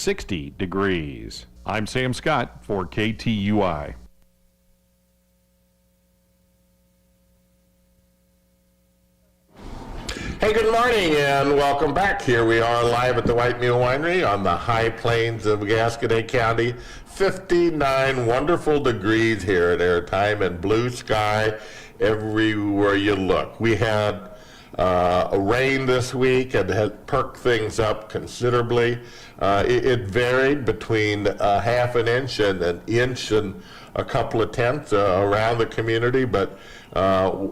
60 degrees. I'm Sam Scott for KTUI. Hey, good morning and welcome back. Here we are live at the White Mule Winery on the high plains of Gasconade County. 59 wonderful degrees here at airtime and blue sky everywhere you look. We had a rain this week and had perked things up considerably. It varied between a half an inch and an inch and a couple of tenths around the community, but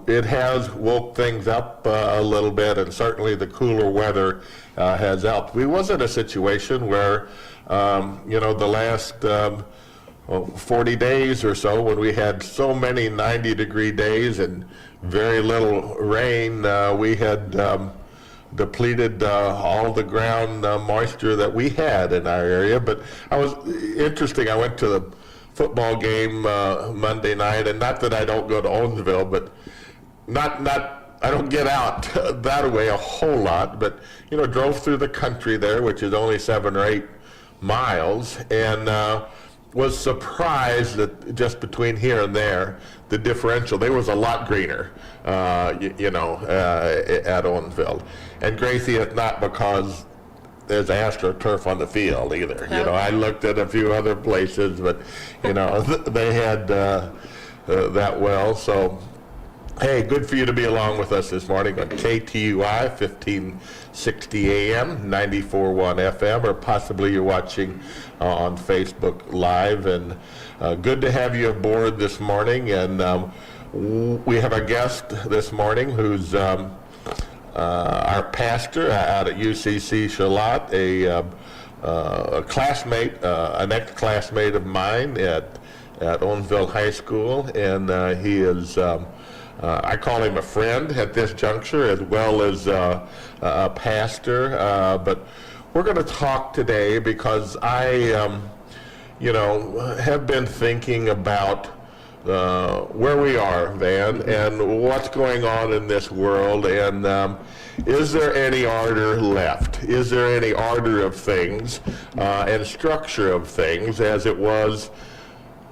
it has woke things up a little bit, and certainly the cooler weather has helped. We was in a situation where, the last 40 days or so, when we had so many 90-degree days and very little rain, we had depleted all the ground moisture that we had in our area. But I went to the football game Monday night, and not that I don't go to Owensville, but I don't get out that way a whole lot, but drove through the country there, which is only 7 or 8 miles, and was surprised that just between here and there, the differential, there was a lot greener, at Owensville. And Gracie, it's not because there's AstroTurf on the field either. I looked at a few other places, but they had that well. So, hey, good for you to be along with us this morning on KTUI 1560 AM, 94.1 FM, or possibly you're watching on Facebook Live. And good to have you aboard this morning. And we have a guest this morning who's our pastor out at UCC Charlotte, a classmate, an ex-classmate of mine at Owensville High School, and he is, I call him a friend at this juncture as well as a pastor, but we're going to talk today because I, have been thinking about where we are, Van, and what's going on in this world, and is there any order left? Is there any order of things and structure of things as it was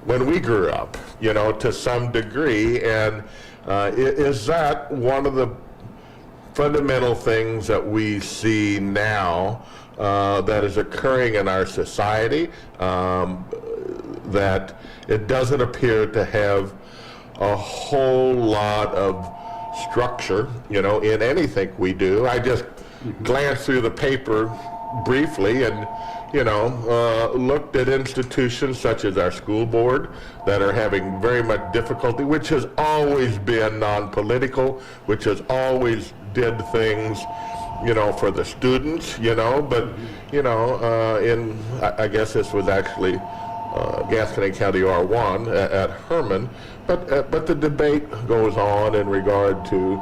when we grew up, to some degree, and is that one of the fundamental things that we see now that is occurring in our society, that it doesn't appear to have a whole lot of structure, in anything we do. I just glanced through the paper briefly and, looked at institutions such as our school board that are having very much difficulty, which has always been non-political, which has always did things, for the students, but, I guess this was actually Gasconade County R1 at Herman, but the debate goes on in regard to,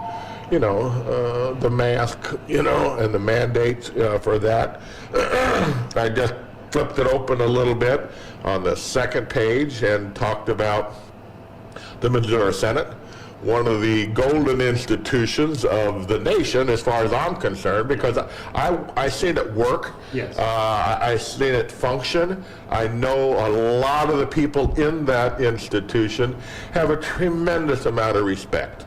the mask, and the mandates for that. I just flipped it open a little bit on the second page and talked about the Missouri Senate, one of the golden institutions of the nation as far as I'm concerned, because I seen it work. Yes. I seen it function. I know a lot of the people in that institution have a tremendous amount of respect,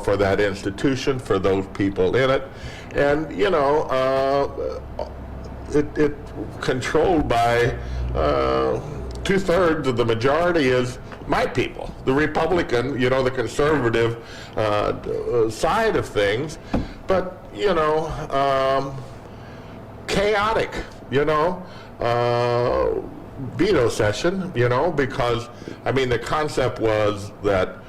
for that institution, for those people in it. And, it controlled by 2/3 of the majority is my people, the Republican, the conservative side of things, but, chaotic, veto session, because, the concept was that,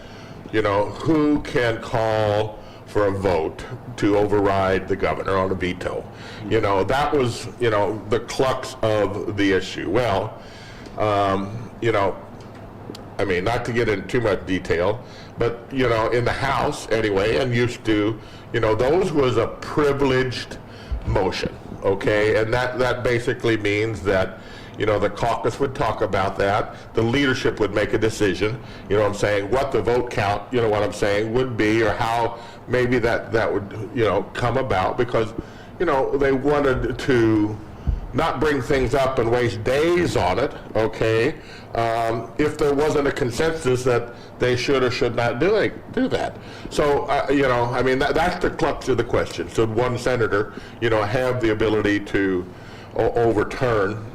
who can call for a vote to override the governor on a veto? That was, the crux of the issue. Well, not to get into too much detail, but, in the House anyway, and used to, those was a privileged motion, okay? And that basically means that, the caucus would talk about that, the leadership would make a decision, what the vote count, would be, or how maybe that would, come about, because, they wanted to not bring things up and waste days on it, okay, if there wasn't a consensus that they should or should not do that. So, I mean, that's the crux of the question. Should one senator, have the ability to overturn,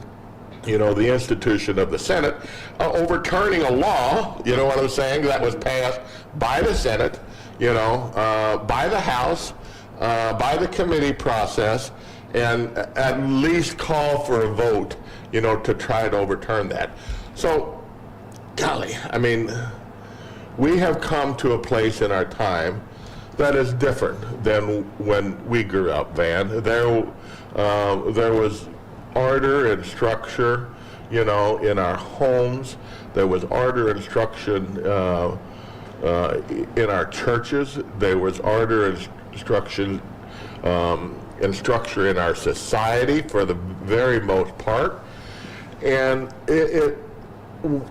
the institution of the Senate, overturning a law, you know what I'm saying, that was passed by the Senate, by the House, by the committee process, and at least call for a vote, to try to overturn that. So, golly, I mean, we have come to a place in our time that is different than when we grew up, Van. There was order and structure, in our homes. There was order and structure in our churches. There was order and structure and structure in our society for the very most part. And it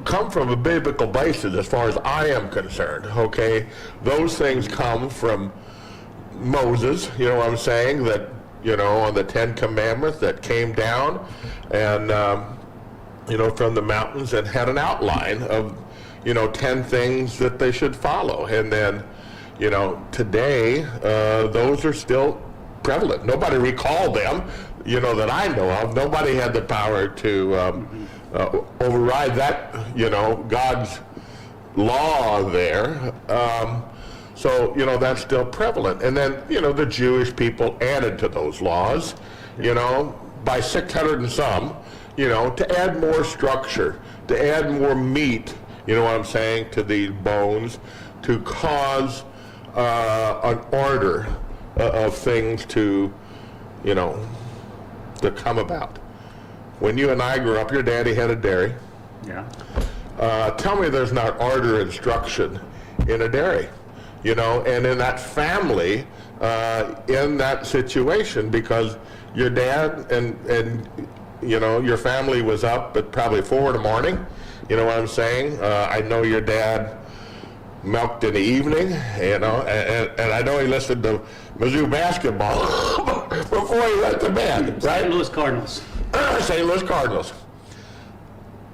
come from a biblical basis as far as I am concerned, okay? Those things come from Moses, you know what I'm saying, that, on the Ten Commandments that came down and, from the mountains and had an outline of, 10 things that they should follow. And then, today, those are still prevalent. Nobody recalled them, that I know of. Nobody had the power to override that, God's law there. So, that's still prevalent. And then, the Jewish people added to those laws, by 600 and some, to add more structure, to add more meat, you know what I'm saying, to these bones, to cause an order of things to, to come about. When you and I grew up, your daddy had a dairy. Yeah. Tell me there's not order and structure in a dairy, and in that family, in that situation, because your dad and your family was up at probably 4 in the morning, you know what I'm saying? I know your dad milked in the evening, and I know he listened to Mizzou basketball before he went to bed, right? St. Louis Cardinals. St. Louis Cardinals.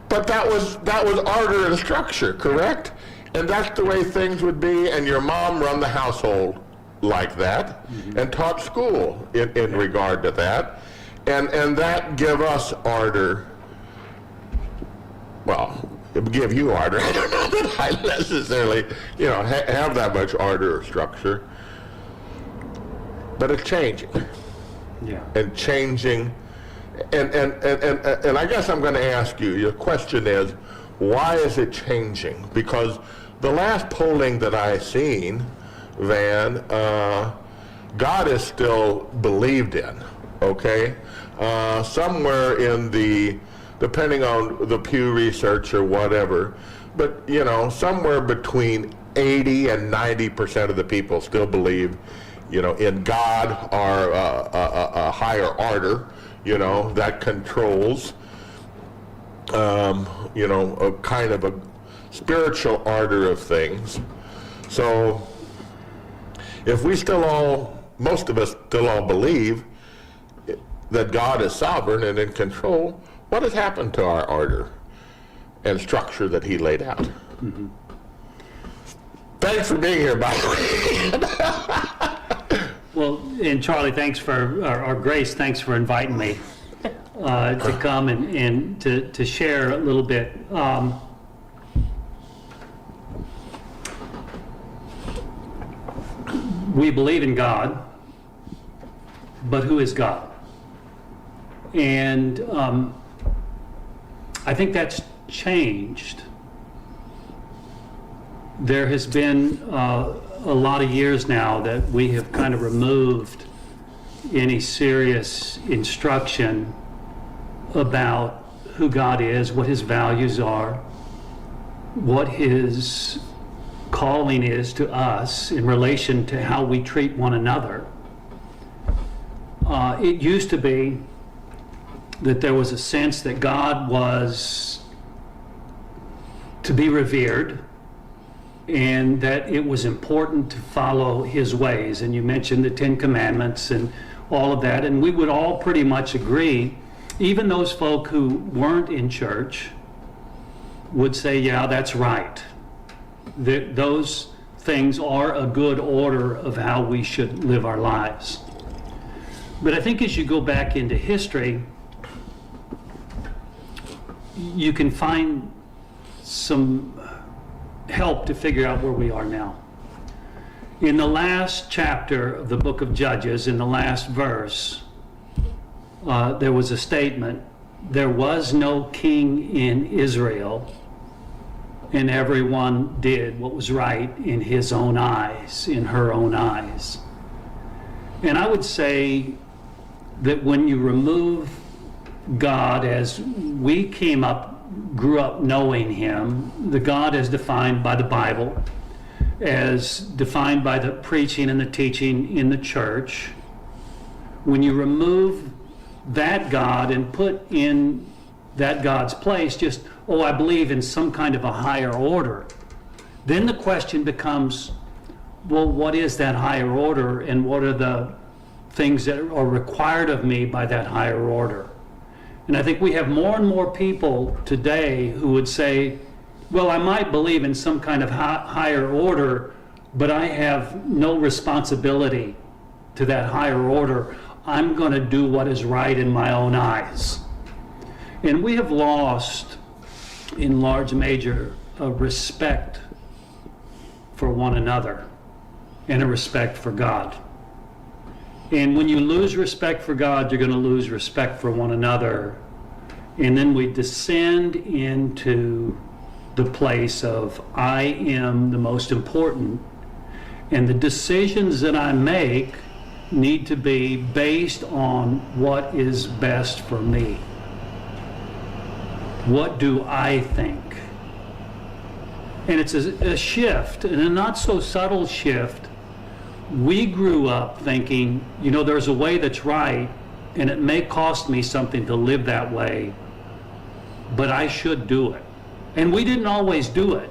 But that was order and structure, correct? And that's the way things would be, and your mom run the household like that, and taught school in regard to that. And that give us order. Well, it would give you order. I don't know that I necessarily, have that much order or structure. But it's changing. Yeah. And changing. And I guess I'm going to ask you, your question is, why is it changing? Because the last polling that I seen, Van, God is still believed in, okay? Somewhere in the, depending on the Pew Research or whatever, but, somewhere between 80 and 90% of the people still believe, in God or a higher order, that controls, a kind of a spiritual order of things. So if we most of us still all believe that God is sovereign and in control, what has happened to our order and structure that he laid out? Mm-hmm. Thanks for being here, by the way. Well, and Charlie, thanks for, or Grace, thanks for inviting me to come and to share a little bit. We believe in God, but who is God? And I think that's changed. There has been a lot of years now that we have kind of removed any serious instruction about who God is, what his values are, what his calling is to us in relation to how we treat one another. It used to be that there was a sense that God was to be revered and that it was important to follow his ways. And you mentioned the 10 Commandments and all of that, and we would all pretty much agree even those folk who weren't in church would say, yeah, that's right. Those things are a good order of how we should live our lives. But I think as you go back into history, you can find some help to figure out where we are now. In the last chapter of the book of Judges, in the last verse, there was a statement, there was no king in Israel, and everyone did what was right in his own eyes, in her own eyes. And I would say that when you remove God as we grew up knowing him, the God as defined by the Bible, as defined by the preaching and the teaching in the church, when you remove that God and put in that God's place just, oh, I believe in some kind of a higher order, then the question becomes, well, what is that higher order, and what are the things that are required of me by that higher order? And I think we have more and more people today who would say, well, I might believe in some kind of higher order, but I have no responsibility to that higher order. I'm going to do what is right in my own eyes. And we have lost, in large measure, a respect for one another and a respect for God. And when you lose respect for God, you're going to lose respect for one another. And then we descend into the place of, I am the most important, and the decisions that I make need to be based on what is best for me. What do I think? And it's a shift, and a not so subtle shift. We grew up thinking, there's a way that's right, and it may cost me something to live that way, but I should do it. And we didn't always do it,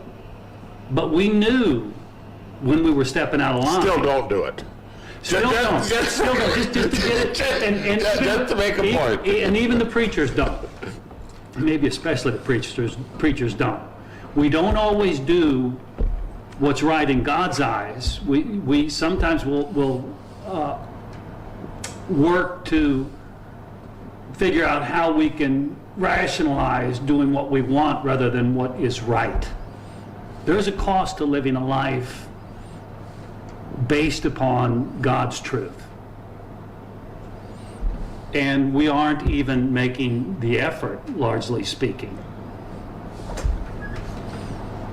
but we knew when we were stepping out of line. Still don't do it. Still don't. Still don't. Just to get it. Just to make a point. And even the preachers don't. Maybe especially the preachers don't. We don't always do what's right in God's eyes. We sometimes will work to figure out how we can rationalize doing what we want rather than what is right. There's a cost to living a life based upon God's truth. And we aren't even making the effort, largely speaking.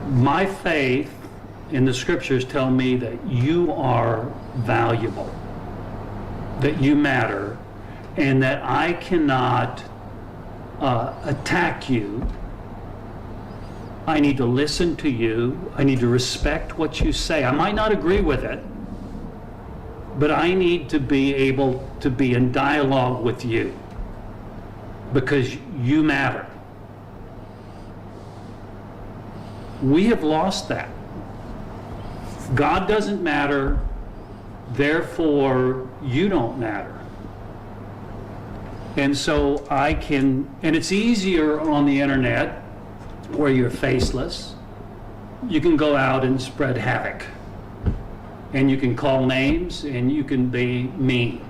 My faith in the scriptures tell me that you are valuable, that you matter, and that I cannot attack you. I need to listen to you. I need to respect what you say. I might not agree with it, but I need to be able to be in dialogue with you because you matter. We have lost that. God doesn't matter, therefore you don't matter. And so and it's easier on the internet where you're faceless. You can go out and spread havoc. And you can call names and you can be mean.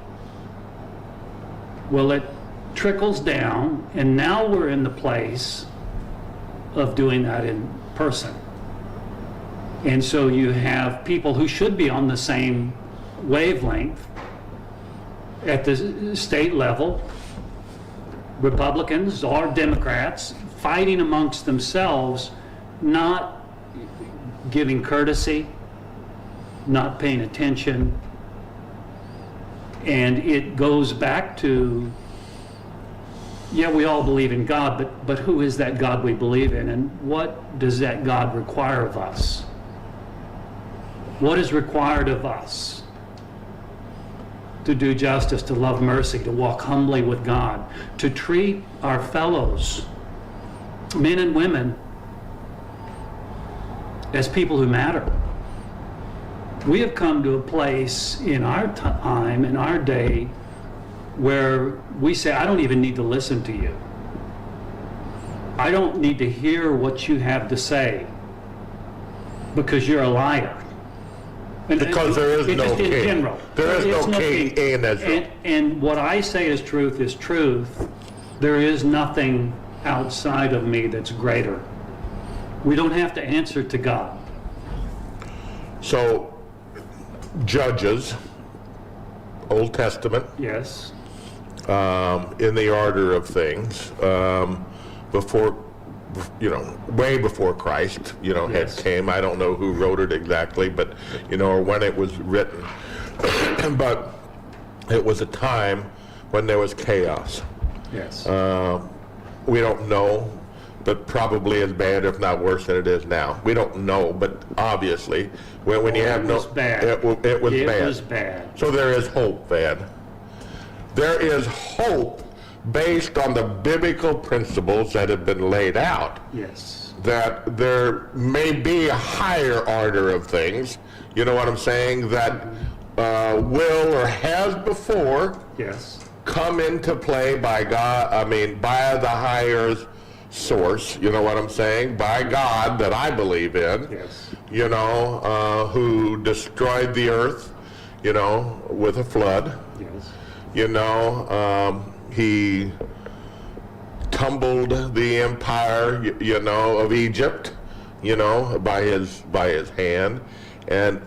Well, it trickles down, and now we're in the place of doing that in person. And so you have people who should be on the same wavelength at the state level, Republicans or Democrats, fighting amongst themselves, not giving courtesy, not paying attention. And it goes back to, yeah, we all believe in God, but who is that God we believe in, and what does that God require of us? What is required of us? To do justice, to love mercy, to walk humbly with God, to treat our fellows, men and women, as people who matter. We have come to a place in our time, in our day, where we say, I don't even need to listen to you. I don't need to hear what you have to say because you're a liar. Because there is no just in king. general. There is no king in Israel. And what I say is truth. There is nothing outside of me that's greater. We don't have to answer to God. So, Judges, Old Testament, Yes. in the order of things, before, way before Christ, Yes. had came. I don't know who wrote it exactly, but, or when it was written. But it was a time when there was chaos. Yes. We don't know, but probably as bad, if not worse than it is now. We don't know, but obviously, when you have It no... was bad. It was bad. It was bad. So there is hope, Van. There is hope based on the biblical principles that have been laid out, Yes. that there may be a higher order of things, you know what I'm saying, that will or has before Yes. come into play by God, by the higher source, you know what I'm saying, by God that I believe in, Yes. Who destroyed the earth, with a flood. Yes. He tumbled the empire, of Egypt, by his hand, and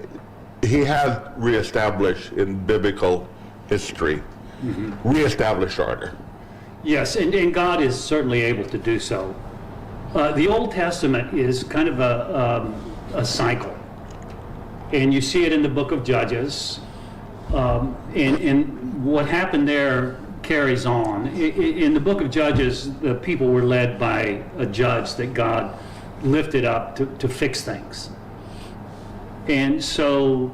he has reestablished in biblical history, reestablished order. Yes, and God is certainly able to do so. The Old Testament is kind of a cycle, and you see it in the book of Judges, and what happened there carries on. In the book of Judges, the people were led by a judge that God lifted up to fix things. And so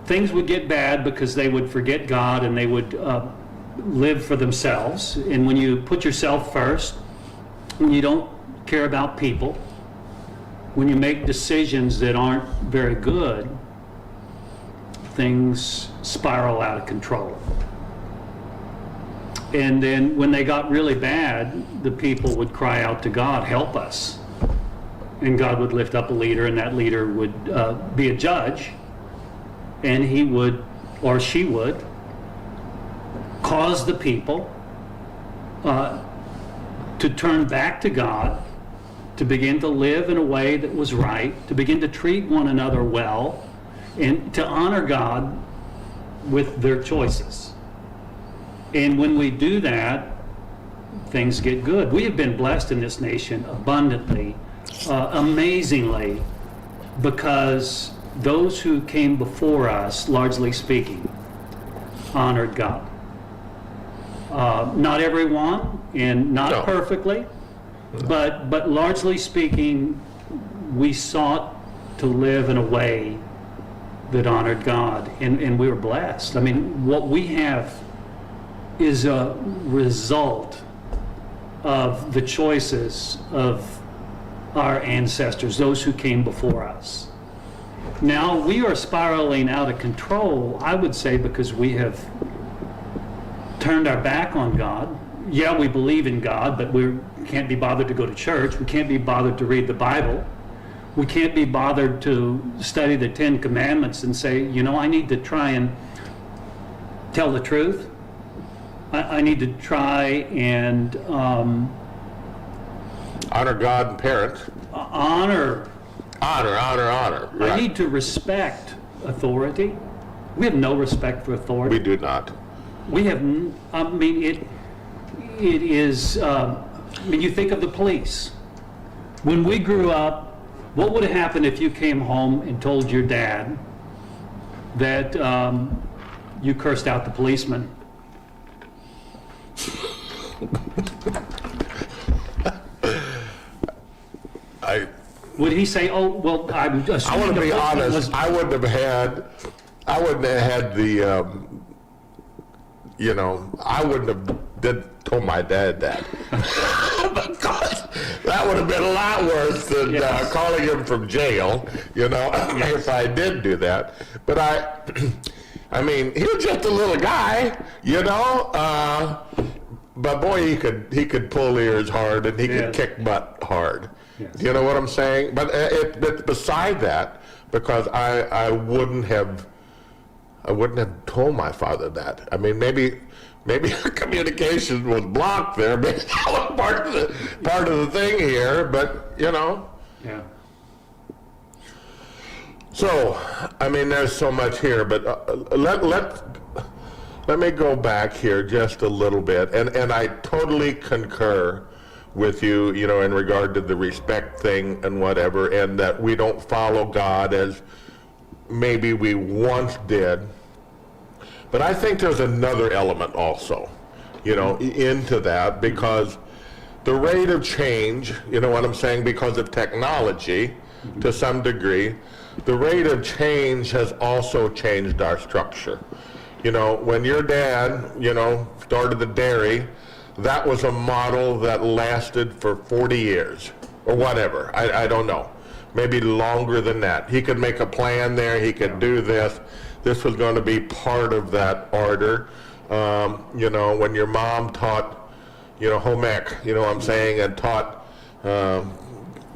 things would get bad because they would forget God and they would live for themselves. And when you put yourself first, when you don't care about people, when you make decisions that aren't very good, things spiral out of control. And then when they got really bad, the people would cry out to God, help us. And God would lift up a leader, and that leader would be a judge, and he would, or she would, cause the people to turn back to God, to begin to live in a way that was right, to begin to treat one another well, and to honor God with their choices. And when we do that, things get good. We have been blessed in this nation abundantly, amazingly, because those who came before us, largely speaking, honored God. Not everyone, and not No. perfectly, but largely speaking, we sought to live in a way that honored God, and we were blessed. I mean, what we have is a result of the choices of our ancestors, those who came before us. Now we are spiraling out of control, I would say, because we have turned our back on God. Yeah, we believe in God, but we can't be bothered to go to church. We can't be bothered to read the Bible. We can't be bothered to study the 10 Commandments and say, I need to try and tell the truth. I need to try and Honor God and parent. honor. Honor. I Right. need to respect authority. We have no respect for authority. We do not. We have, it is, you think of the police. When we grew up, what would have happened if you came home and told your dad that you cursed out the policeman? Would he say, "Oh, well, I'm just"? I want to be honest. I wouldn't have had the, I wouldn't have told my dad that. Because that would have been a lot worse than Yes. calling him from jail, if I did do that. But I mean, he was just a little guy, you know. But boy, he could pull ears hard, and he could kick butt hard. Yes. You know what I'm saying? But beside that, because I wouldn't have told my father that. I mean, maybe communication was blocked there. Maybe that was part of the thing here. But you know. Yeah. So, I mean, there's so much here, but let me go back here just a little bit, and I totally concur with you, you know, in regard to the respect thing and whatever, and that we don't follow God as maybe we once did. But I think there's another element also, you know, into that, because the rate of change, you know what I'm saying, because of technology to some degree, the rate of change has also changed our structure. You know, when your dad, you know, started the dairy, that was a model that lasted for 40 years or whatever. I don't know. Maybe longer than that. He could make a plan there. He could do this. This was going to be part of that order. You know, when your mom taught, you know, home ec, you know what I'm saying, and taught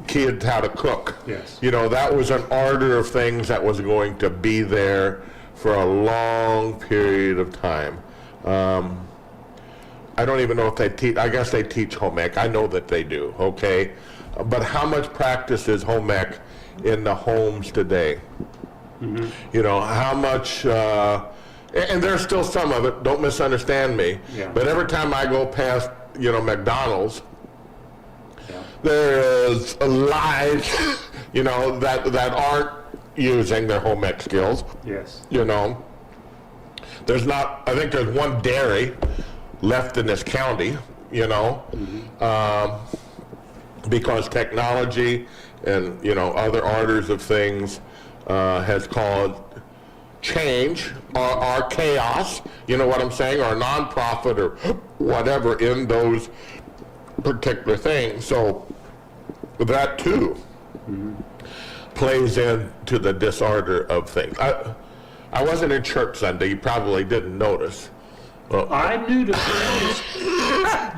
kids how to cook. Yes. You know, that was an order of things that was going to be there for a long period of time. I don't even know if they teach, I guess they teach home ec. I know that they do, okay? But how much practice is home ec in the homes today? Mm-hmm. You know, how much, and there's still some of it, don't misunderstand me, but every time I go past, you know, McDonald's, there's lives, you know, that aren't using their home ec skills. Yes. You know, there's not, I think there's one dairy left in this county, you know, because technology and, you know, other orders of things has caused change or chaos, you know what I'm saying, or nonprofit or whatever in those particular things. So that too plays into the disorder of things. I wasn't in church Sunday. You probably didn't notice. I knew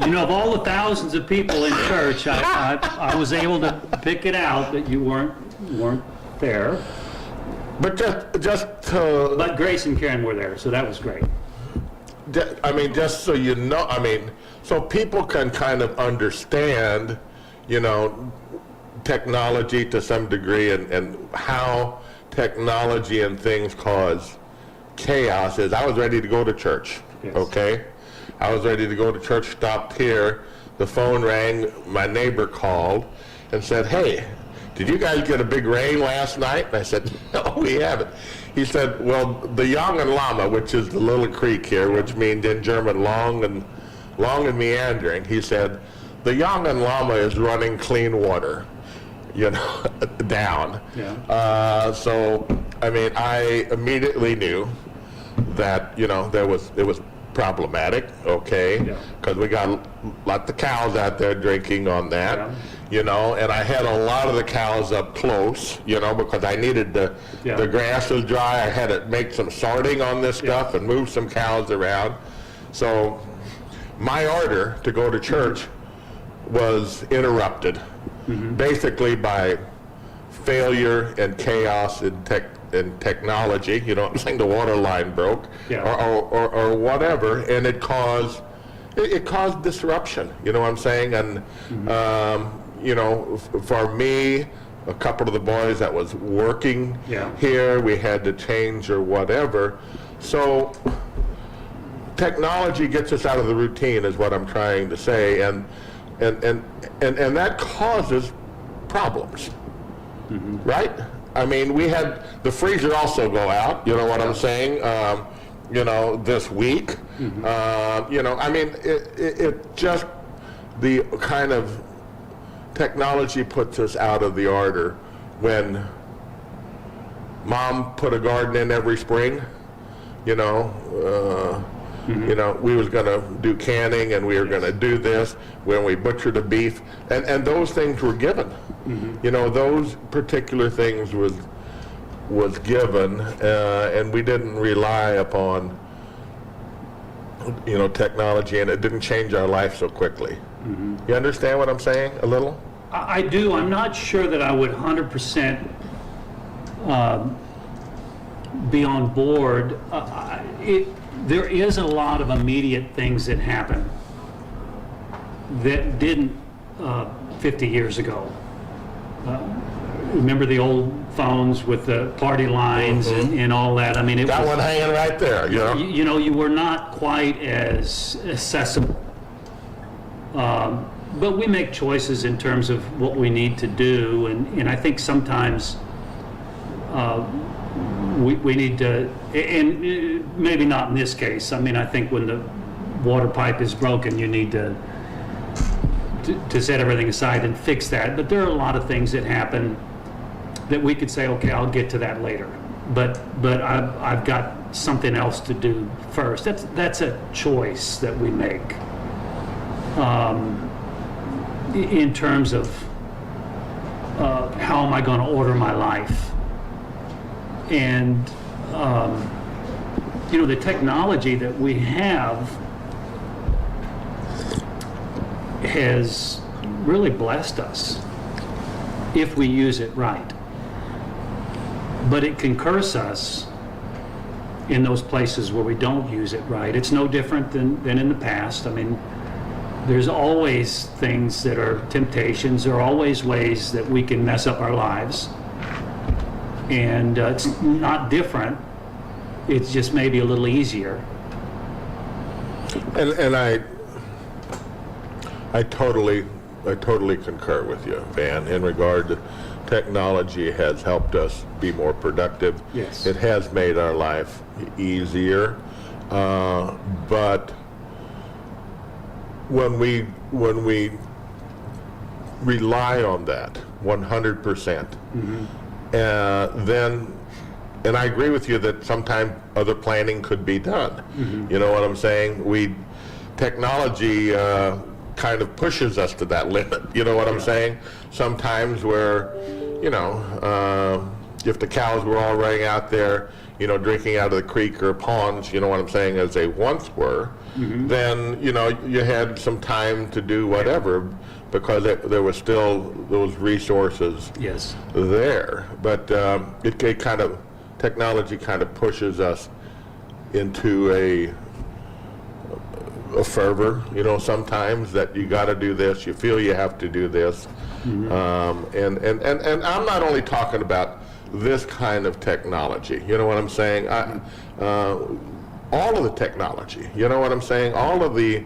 you know, of all the thousands of people in church, I was able to pick it out that you weren't there. But just to, But Grace and Karen were there, so that was great. I mean, just so you know, I mean, so people can kind of understand, you know, technology to some degree and how technology and things cause chaos is. I was ready to go to church, okay? I was ready to go to church, stopped here, the phone rang, my neighbor called and said, hey, did you guys get a big rain last night? And I said, no, we haven't. He said, well, the Lama, which is the little creek here, which means in German long and meandering, he said, the Lama is running clean water, you know, down. Yeah. So, I mean, I immediately knew that, you know, it was problematic, okay? Because we got lots of cows out there drinking on that, you know, and I had a lot of the cows up close, you know, because I needed the grass was dry. I had to make some sorting on this stuff and move some cows around. So my order to go to church was interrupted, basically by failure and chaos in technology. You know what I'm saying? The water line broke, or whatever, and it caused disruption. You know what I'm saying? And you know, for me, a couple of the boys that was working here, we had to change or whatever. So technology gets us out of the routine, is what I'm trying to say, and that causes problems, right? I mean, we had the freezer also go out, you know what I'm saying, you know, this week. You know, I mean, it just, the kind of technology puts us out of the order. When Mom put a garden in every spring, you know, you know, we was going to do canning and we were going to do this when we butchered a beef, and those things were given. You know, those particular things was was given, and we didn't rely upon, technology, and it didn't change our life so quickly. You understand what I'm saying a little? I do. I'm not sure that I would 100% be on board. There is a lot of immediate things that happen that didn't 50 years ago. Remember the old phones with the party lines and all that? I mean, it Got was, one hanging right there, you were not quite as accessible. But we make choices in terms of what we need to do, and I think sometimes we need to, and maybe not in this case. I mean, I think when the water pipe is broken, you need to set everything aside and fix that. But there are a lot of things that happen that we could say, okay, I'll get to that later. But I've got something else to do first. That's a choice that we make in terms of how am I going to order my life. And the technology that we have has really blessed us if we use it right. But it can curse us in those places where we don't use it right. It's no different than in the past. I mean, there's always things that are temptations. There are always ways that we can mess up our lives. And it's not different. It's just maybe a little easier. And I totally concur with you, Van, in regard to technology has helped us be more productive. Yes. It has made our life easier, but when we rely on that 100%, then, and I agree with you that sometimes other planning could be done. You know what I'm saying? Technology kind of pushes us to that limit. You know what I'm saying? Sometimes where, if the cows were all running out there, drinking out of the creek or ponds, you know what I'm saying, as they once were, then, you had some time to do whatever because there was still those resources there. But technology kind of pushes us into a fervor, sometimes that you got to do this, you feel you have to do this. And I'm not only talking about this kind of technology, you know what I'm saying? All of the technology, you know what I'm saying? All of the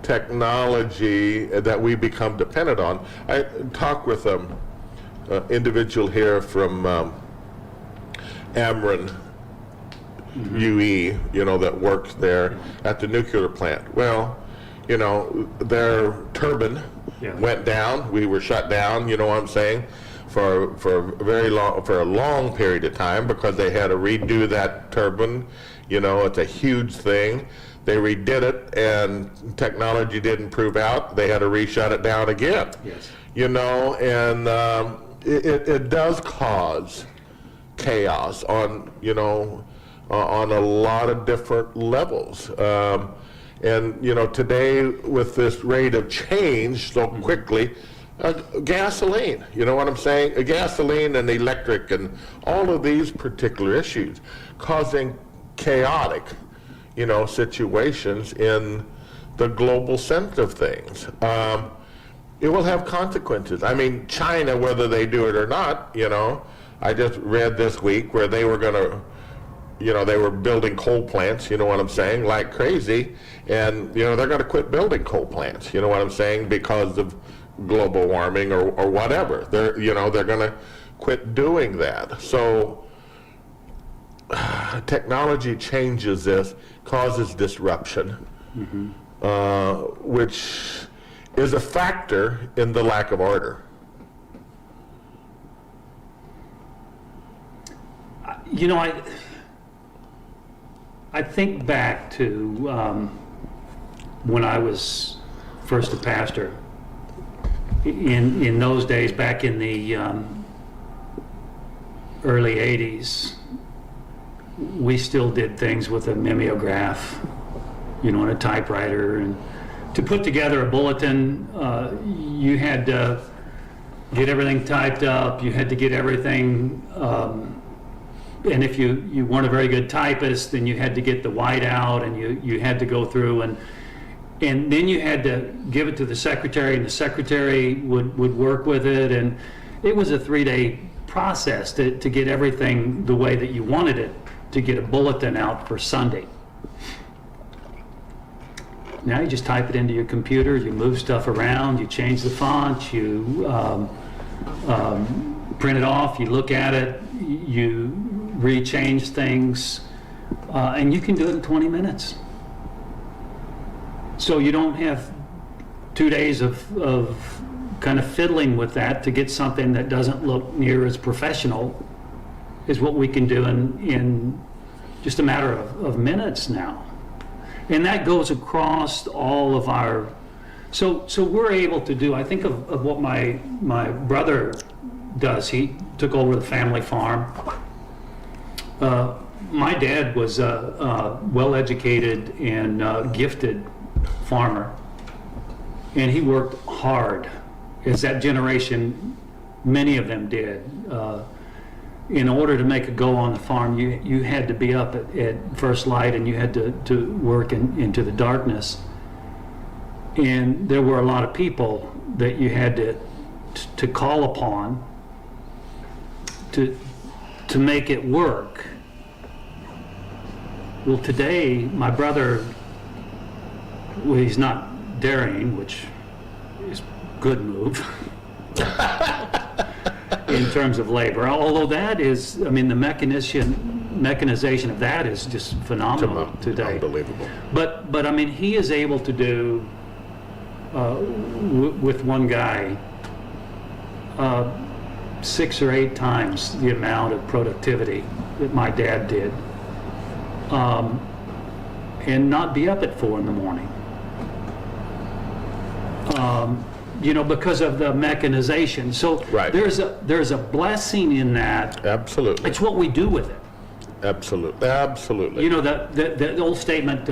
technology that we become dependent on. I talked with an individual here from Ameren UE, that works there at the nuclear plant. Well, their turbine went down. We were shut down, you know what I'm saying, for a long period of time because they had to redo that turbine. It's a huge thing. They redid it, and technology didn't prove out. They had to re-shut it down again. Yes. And it does cause chaos on a lot of different levels. And today with this rate of change so quickly, gasoline, you know what I'm saying? Gasoline and electric and all of these particular issues causing chaotic, situations in the global sense of things. It will have consequences. I mean, China, whether they do it or not, I just read this week where they were going to, they were building coal plants, you know what I'm saying, like crazy, and, they're going to quit building coal plants, you know what I'm saying, because of global warming or whatever. They're going to quit doing that. So technology changes this, causes disruption, which is a factor in the lack of order. I think back to when I was first a pastor. In those days, back in the early 80s, we still did things with a mimeograph, and a typewriter. And to put together a bulletin, you had to get everything typed up, you had to get everything, and if you weren't a very good typist, then you had to get the white out, and you had to go through, and then you had to give it to the secretary, and the secretary would work with it, and it was a 3-day process to get everything the way that you wanted it, to get a bulletin out for Sunday. Now you just type it into your computer, you move stuff around, you change the font, you print it off, you look at it, you rechange things, and you can do it in 20 minutes. So you don't have 2 days of kind of fiddling with that to get something that doesn't look near as professional as what we can do in just a matter of minutes now. And that goes across all of our, so we're able to do, I think of what my brother does. He took over the family farm. My dad was a well-educated and gifted farmer, and he worked hard, as that generation, many of them did. In order to make a go on the farm, you had to be up at first light, and you had to work into the darkness. And there were a lot of people that you had to call upon to make it work. Well, today, my brother, well, he's not dairying, which is a good move in terms of labor. Although that is, I mean, the mechanization of that is just phenomenal today. Unbelievable. But I mean, he is able to do with one guy 6 or 8 times the amount of productivity that my dad did, and not be up at 4 in the morning. Because of the mechanization. So Right. there's a blessing in that. Absolutely. It's what we do with it. Absolutely. Absolutely. The old statement,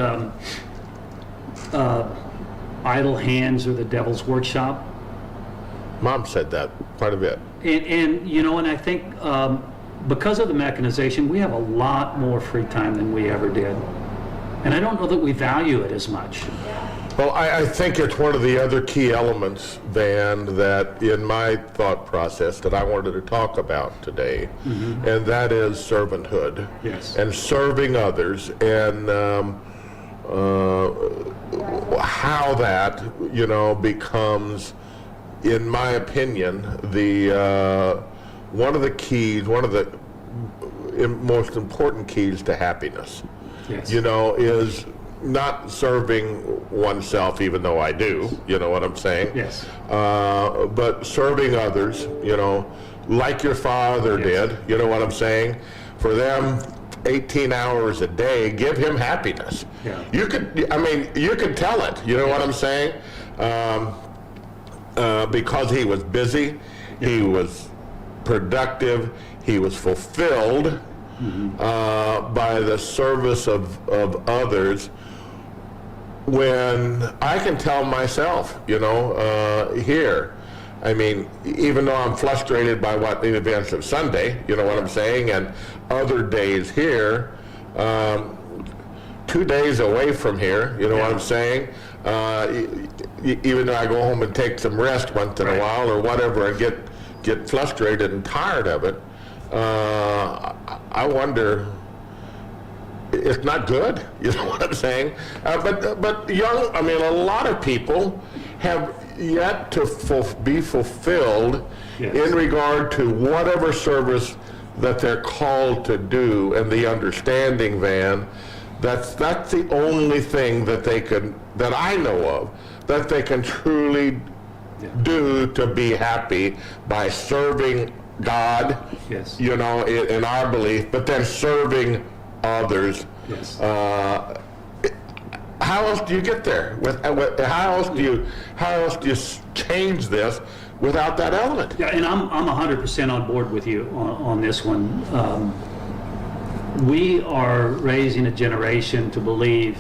idle hands are the devil's workshop. Mom said that quite a bit. And I think because of the mechanization, we have a lot more free time than we ever did. And I don't know that we value it as much. Well, I think it's one of the other key elements, Van, that in my thought process that I wanted to talk about today, and that is servanthood. Yes. And serving others, and how that, becomes, in my opinion, one of the keys, one of the most important keys to happiness. Yes. Is not serving oneself, even though I do, you know what I'm saying? Yes. But serving others, like your father Yes. did, you know what I'm saying? For them, 18 hours a day, give him happiness. Yeah. You could tell it, you know what I'm saying? Because he was busy, he was productive, he was fulfilled by the service of others. When I can tell myself, here, I mean, even though I'm frustrated by the events of Sunday, you know what I'm saying, and other days here, 2 days away from here, you know what I'm saying, even though I go home and take some rest once in a while or whatever and get frustrated and tired of it, I wonder, it's not good, you know what I'm saying? But a lot of people have yet to be fulfilled in regard to whatever service that they're called to do, and the understanding, Van, that's the only thing that that I know of, that they can truly do to be happy by serving God, Yes. in our belief, but then serving others. Yes. How else do you get there? How else do you change this without that element. Yeah, and I'm 100% on board with you on this one. We are raising a generation to believe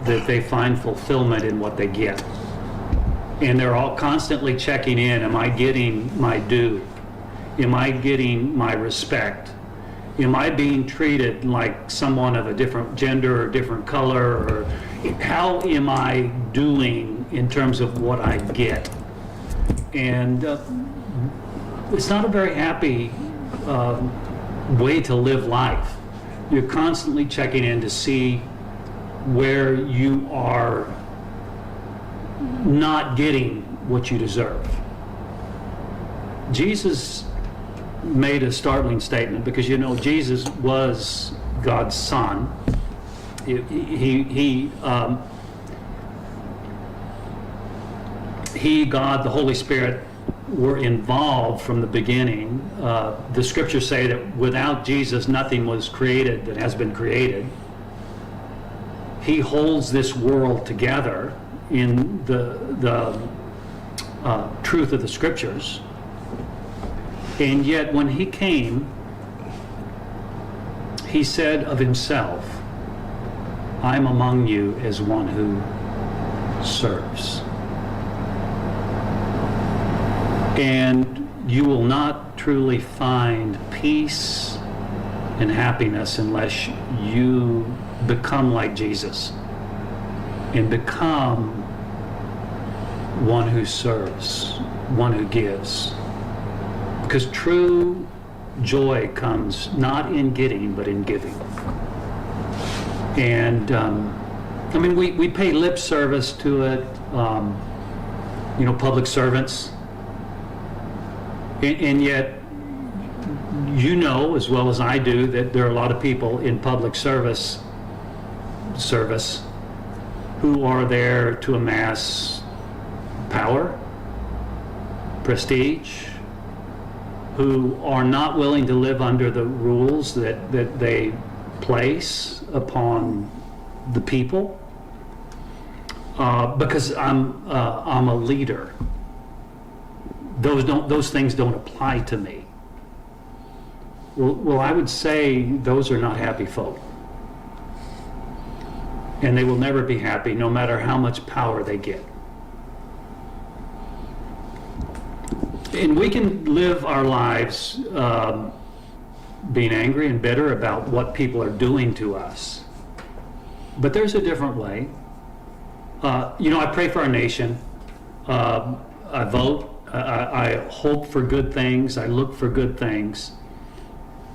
that they find fulfillment in what they get. And they're all constantly checking in. Am I getting my due? Am I getting my respect? Am I being treated like someone of a different gender or different color? Or how am I doing in terms of what I get? And it's not a very happy way to live life. You're constantly checking in to see where you are not getting what you deserve. Jesus made a startling statement because, you know, Jesus was God's son. He, God, the Holy Spirit were involved from the beginning. The scriptures say that without Jesus, nothing was created that has been created. He holds this world together in the truth of the scriptures. And yet when he came, he said of himself, I'm among you as one who serves. And you will not truly find peace and happiness unless you become like Jesus and become one who serves, one who gives. Because true joy comes not in getting, but in giving. And I mean, we pay lip service to it, you know, public servants. And yet, you know as well as I do that there are a lot of people in public service who are there to amass power, prestige, who are not willing to live under the rules that they place upon the people, because I'm a leader. Those things don't apply to me. Well, I would say those are not happy folk. And they will never be happy, no matter how much power they get. And we can live our lives being angry and bitter about what people are doing to us. But there's a different way. You know, I pray for our nation. I vote. I hope for good things. I look for good things.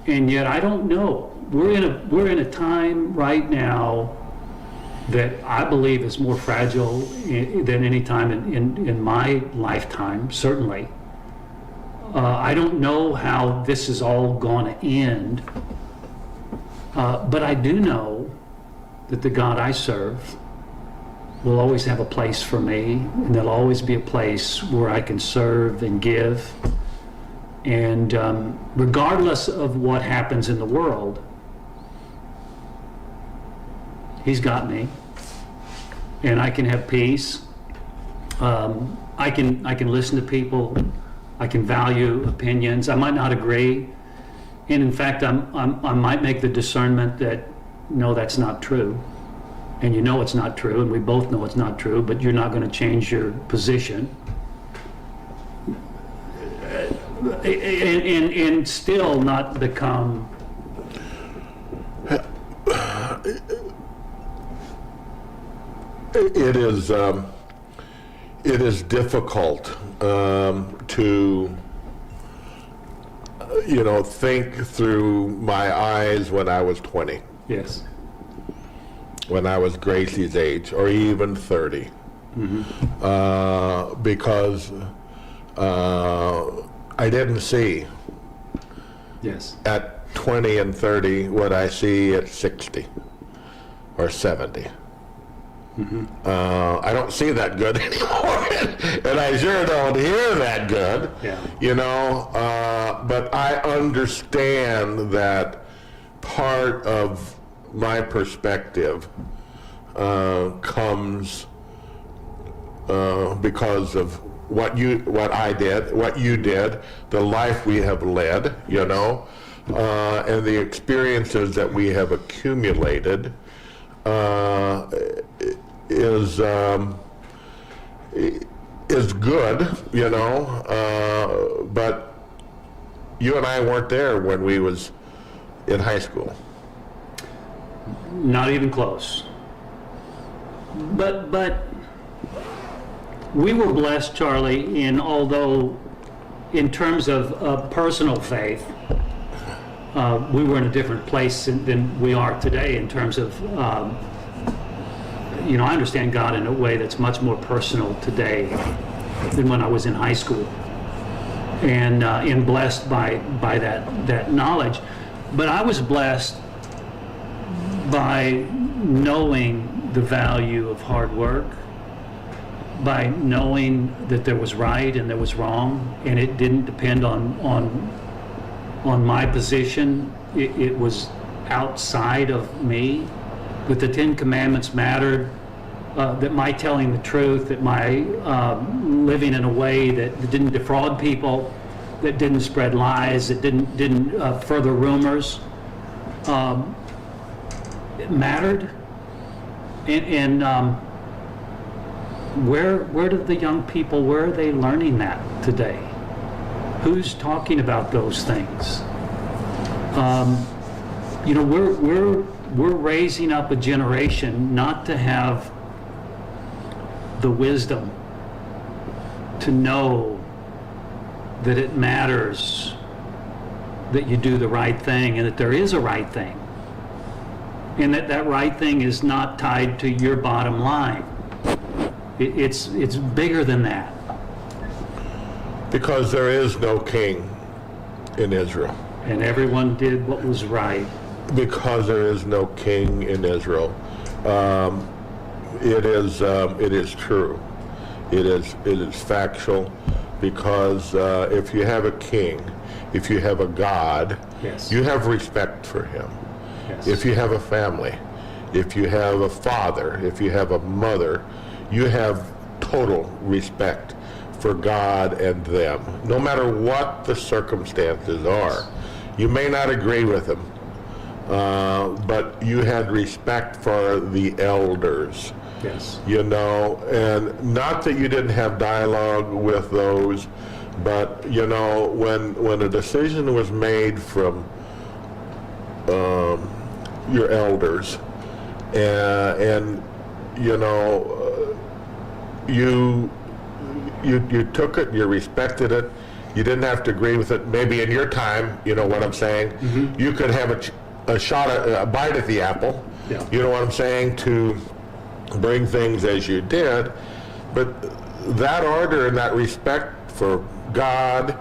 And yet I don't know. We're in a time right now that I believe is more fragile than any time in my lifetime, certainly. I don't know how this is all going to end, but I do know that the God I serve will always have a place for me, and there'll always be a place where I can serve and give. And regardless of what happens in the world, He's got me, and I can have peace. I can listen to people. I can value opinions. I might not agree, and in fact, I might make the discernment that no, that's not true, and you know it's not true, and we both know it's not true. But you're not going to change your position, and still not become. It is difficult to, you know, think through my eyes when I was 20, Yes. when I was Gracie's age, or even 30, because I didn't see Yes. at 20 and 30 what I see at 60 or 70. I don't see that good anymore, and I sure don't hear that good. Yeah. You know, but I understand that part of my perspective comes because of what I did, what you did, the life we have led, and the experiences that we have accumulated is good, but you and I weren't there when we was in high school. Not even close. But we were blessed, Charlie, although in terms of personal faith, we were in a different place than we are today in terms of, I understand God in a way that's much more personal today than when I was in high school, and blessed by that knowledge. But I was blessed by knowing the value of hard work, by knowing that there was right and there was wrong, and it didn't depend on my position. It was outside of me. That the Ten Commandments mattered, that my telling the truth, that my living in a way that didn't defraud people, that didn't spread lies, that didn't further rumors, it mattered. And where do the young people, where are they learning that today? Who's talking about those things? We're raising up a generation not to have the wisdom to know that it matters that you do the right thing, and that there is a right thing, and that right thing is not tied to your bottom line. It's bigger than that. Because there is no king in Israel. And everyone did what was right. Because there is no king in Israel. It is true. It is factual. Because if you have a king, if you have a God, Yes. you have respect for him. Yes. If you have a family, if you have a father, if you have a mother, you have total respect for God and them, no matter what the circumstances are. You may not agree with them, but you had respect for the elders. Yes. And not that you didn't have dialogue with those, but when a decision was made from your elders, and you took it, you respected it, you didn't have to agree with it. Maybe in your time, you know what I'm saying, you could have a bite at the apple, Yeah. you know what I'm saying, to bring things as you did. But that order and that respect for God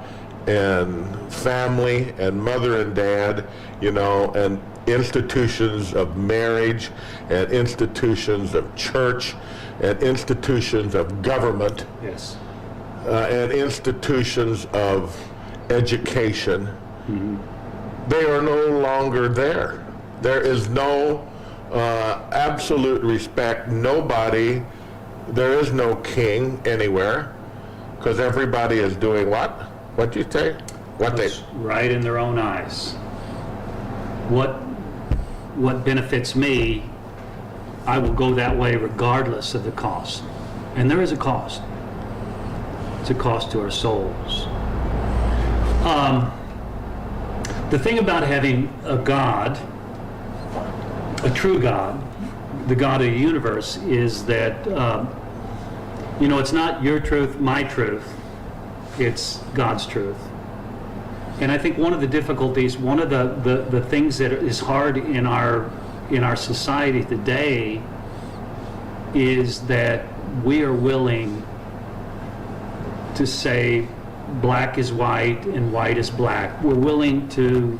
and family and mother and dad, and institutions of marriage and institutions of church and institutions of government, Yes. and institutions of education, they are no longer there. There is no absolute respect. Nobody, there is no king anywhere, because everybody is doing what? What do you say? What's right in their own eyes. What benefits me, I will go that way regardless of the cost. And there is a cost. It's a cost to our souls. The thing about having a God, a true God, the God of the universe, is that, it's not your truth, my truth. It's God's truth. And I think one of the difficulties, one of the things that is hard in our society today is that we are willing to say black is white and white is black. We're willing to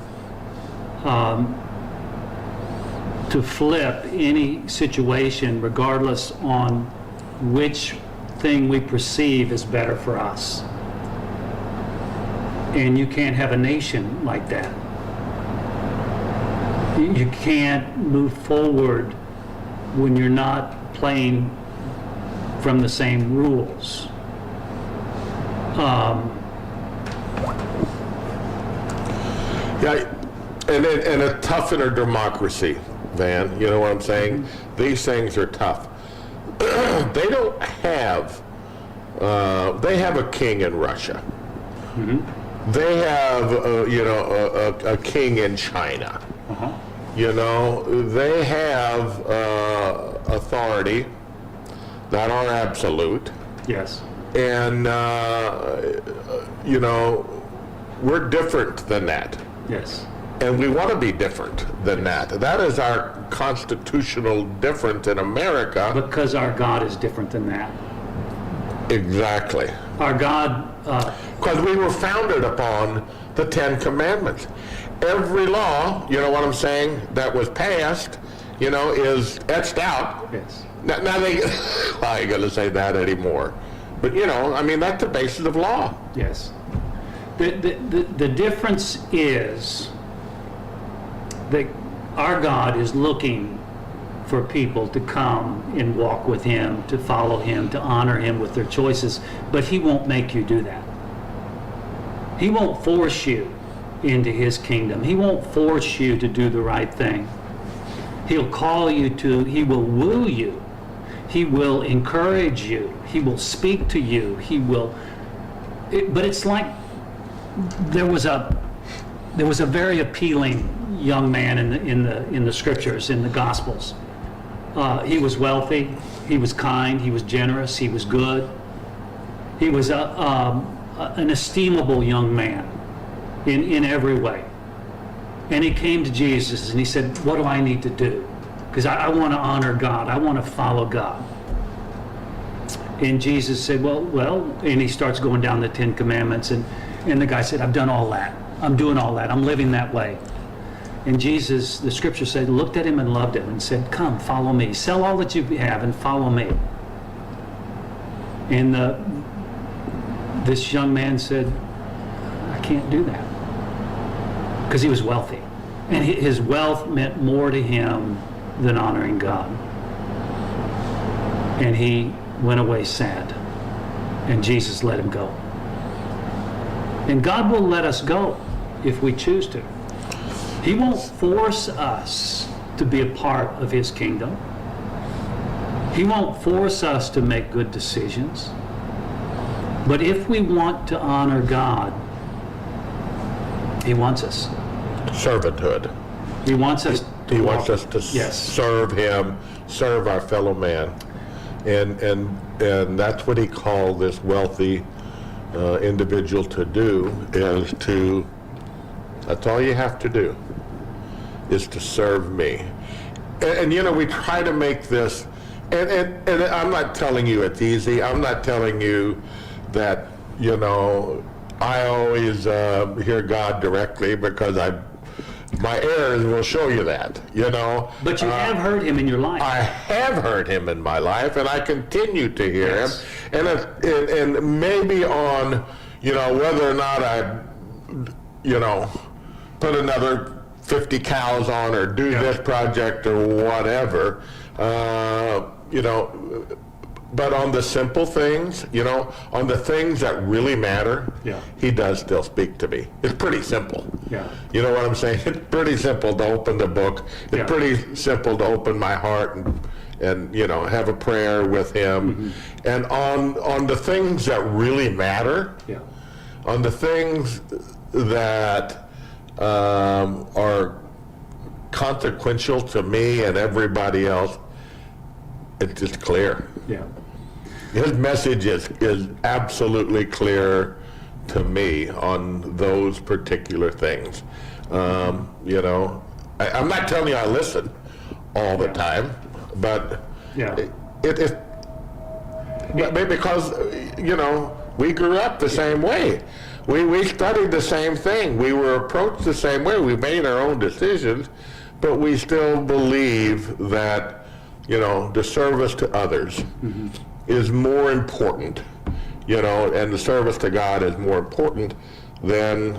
flip any situation regardless on which thing we perceive is better for us. And you can't have a nation like that. You can't move forward when you're not playing from the same rules. Yeah, and a tougher democracy, Van, you know what I'm saying? These things are tough. They don't have, they have a king in Russia. They have, a king in China. You know, they have authority that are absolute. Yes. And, we're different than that. Yes. And we want to be different than that. That is our constitutional difference in America. Because our God is different than that. Exactly. Our God, Because we were founded upon the Ten Commandments. Every law, you know what I'm saying, that was passed, is etched out. yes. Now they, I ain't going to say that anymore. But, that's the basis of law. Yes. The difference is that our God is looking for people to come and walk with Him, to follow Him, to honor Him with their choices, but He won't make you do that. He won't force you into His kingdom. He won't force you to do the right thing. He'll call you to, He will woo you. He will encourage you. He will speak to you. He will, but it's like there was a very appealing young man in the scriptures, in the Gospels. He was wealthy, he was kind, he was generous, he was good. He was an estimable young man in every way. And he came to Jesus and he said, what do I need to do? Because I want to honor God, I want to follow God. And Jesus said, well, and he starts going down the Ten Commandments, and the guy said, I've done all that. I'm doing all that. I'm living that way. And Jesus, the scripture said, looked at him and loved him and said, come, follow me. Sell all that you have and follow me. And this young man said, I can't do that. Because he was wealthy. And his wealth meant more to him than honoring God. And he went away sad. And Jesus let him go. And God will let us go if we choose to. He won't force us to be a part of His kingdom. He won't force us to make good decisions. But if we want to honor God, He wants us. Servanthood. He wants us to He walk. wants us to Yes. serve Him, serve our fellow man. And that's what He called this wealthy individual to do, is to, that's all you have to do, is to serve me. And we try to make this, and I'm not telling you it's easy. I'm not telling you that, I always hear God directly, because my errors will show you that, But you have heard Him in your life. I have heard Him in my life, and I continue to hear Yes. Him. And maybe on, whether or not I, put another 50 cows on or do this project or whatever, but on the simple things, on the things that really matter, Yeah. He does still speak to me. It's pretty simple. Yeah. You know what I'm saying? It's pretty simple to open the book. It's Yeah. pretty simple to open my heart and have a prayer with Him. And on the things that really matter, Yeah. on the things that are consequential to me and everybody else, it's just clear. Yeah. His message is absolutely clear to me on those particular things. I'm not telling you I listen all the time, but Yeah. because we grew up the same way. We studied the same thing. We were approached the same way. We made our own decisions, but we still believe that the service to others is more important, and the service to God is more important than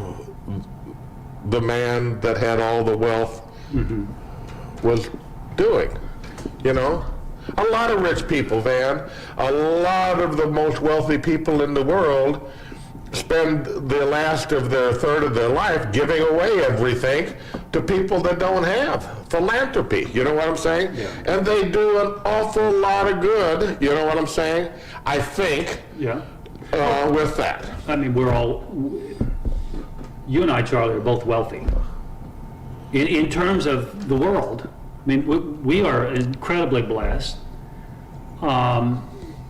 the man that had all the wealth was doing, A lot of rich people, Van, a lot of the most wealthy people in the world, spend the last of their third of their life giving away everything to people that don't have. Philanthropy, you know what I'm saying? Yeah. And they do an awful lot of good, you know what I'm saying? I think, Yeah. with that. I mean, you and I, Charlie, are both wealthy. In terms of the world, I mean, we are incredibly blessed.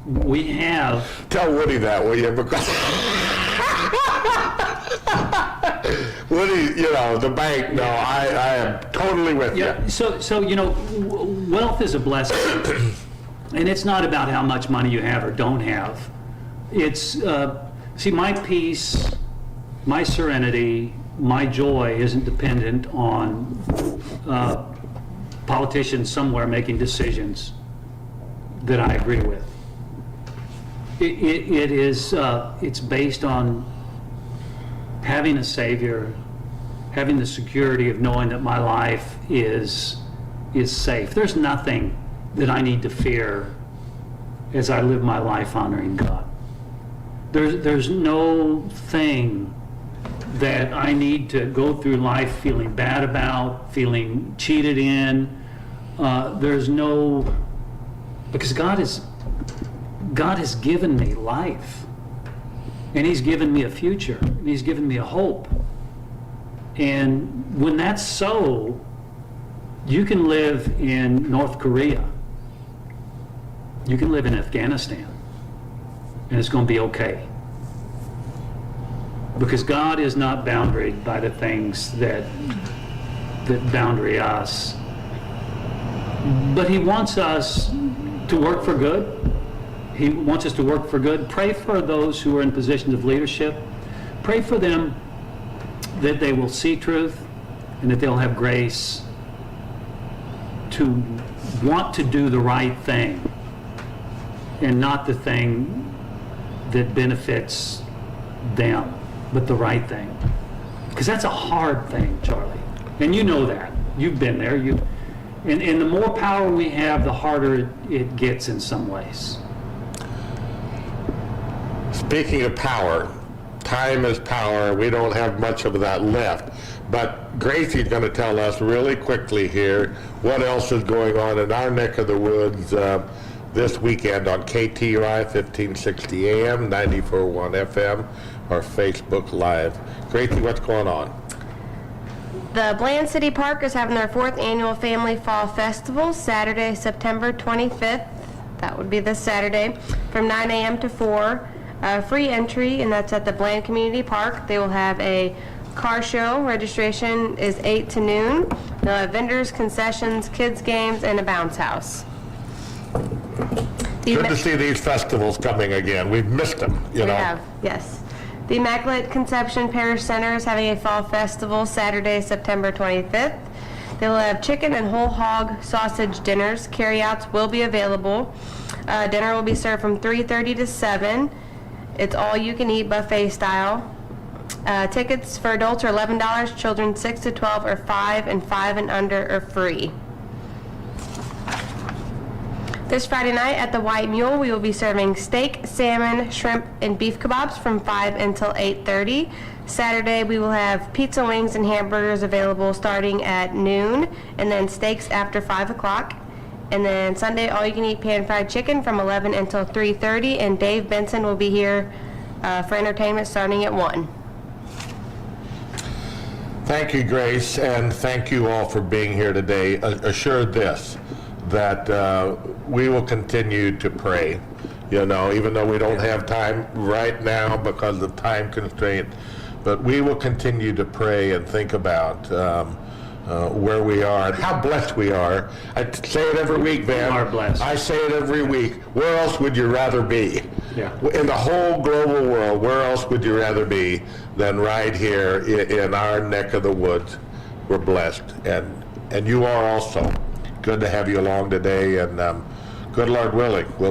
We have, Tell Woody that, will you? Because Woody, the bank, no, I am totally with you. yeah, so wealth is a blessing. And it's not about how much money you have or don't have. It's, see, my peace, my serenity, my joy isn't dependent on politicians somewhere making decisions that I agree with. It's based on having a Savior, having the security of knowing that my life is safe. There's nothing that I need to fear as I live my life honoring God. There's no thing that I need to go through life feeling bad about, feeling cheated in. There's no, because God has given me life, and He's given me a future, and He's given me a hope. And when that's so, you can live in North Korea, you can live in Afghanistan, and it's going to be okay. Because God is not boundaried by the things that boundary us. But He wants us to work for good. He wants us to work for good. Pray for those who are in positions of leadership. Pray for them that they will see truth and that they'll have grace to want to do the right thing and not the thing that benefits them, but the right thing. Because that's a hard thing, Charlie. And you know that. You've been there. And the more power we have, the harder it gets in some ways. Speaking of power, time is power. We don't have much of that left. But Gracie's going to tell us really quickly here what else is going on in our neck of the woods this weekend on KTUI 1560 AM, 94.1 FM, or Facebook Live. Gracie, what's going on? The Bland City Park is having their 4th annual Family Fall Festival, Saturday, September 25th. That would be this Saturday, from 9 a.m. to 4. Free entry, and that's at the Bland Community Park. They will have a car show. Registration is 8 to noon. They'll have vendors, concessions, kids' games, and a bounce house. Good to see these festivals coming again. We've missed them, you know. We have, yes. The Immaculate Conception Parish Center is having a fall festival Saturday, September 25th. They will have chicken and whole hog sausage dinners. Carryouts will be available. Dinner will be served from 3:30 to 7. It's all you can eat buffet style. Tickets for adults are $11, children 6 to 12 are $5, and 5 and under are free. This Friday night at the White Mule, we will be serving steak, salmon, shrimp, and beef kebabs from 5 until 8:30. Saturday, we will have pizza, wings, and hamburgers available starting at noon, and then steaks after 5 o'clock. And then Sunday, all-you-can-eat pan-fried chicken from 11 until 3:30, and Dave Benson will be here for entertainment starting at 1. Thank you, Grace, and thank you all for being here today. Assured this, that we will continue to pray, even though we don't have time right now because of time constraint, but we will continue to pray and think about where we are and how blessed we are. I say it every week, Van. We are blessed. I say it every week. Where else would you rather be? Yeah. In the whole global world, where else would you rather be than right here in our neck of the woods? We're blessed, and you are also. Good to have you along today, and good Lord willing, we'll